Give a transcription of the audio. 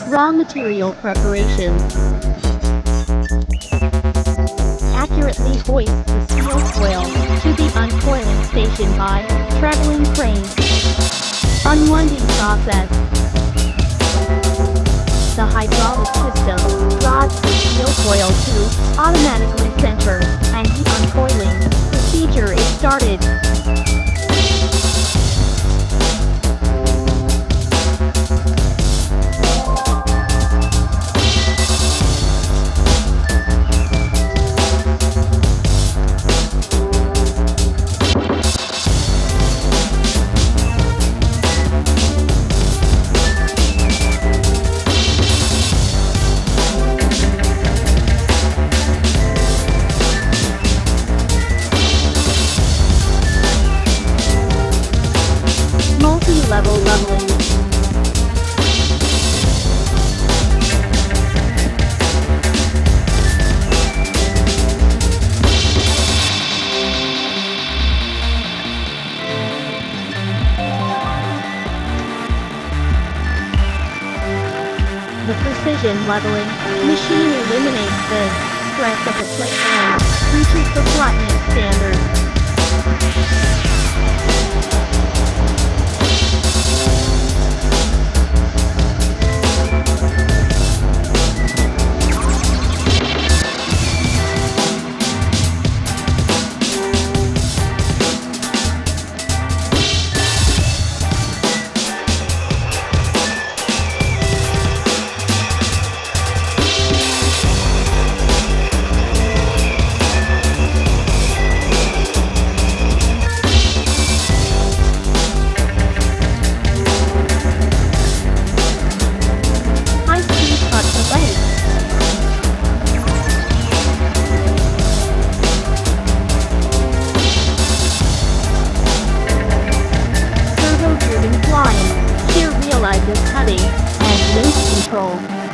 Raw material preparation. Accurately hoist the steel coil to the uncoiling station by traveling crane. Unwinding process. The hydraulic system rods the steel coil to automatically center, and the uncoiling procedure is started. Multi-level leveling. The precision leveling machine eliminates the stress of the plate and reaches the flatness standard. Servo-driven flying, shear realizes cutting, and loose control.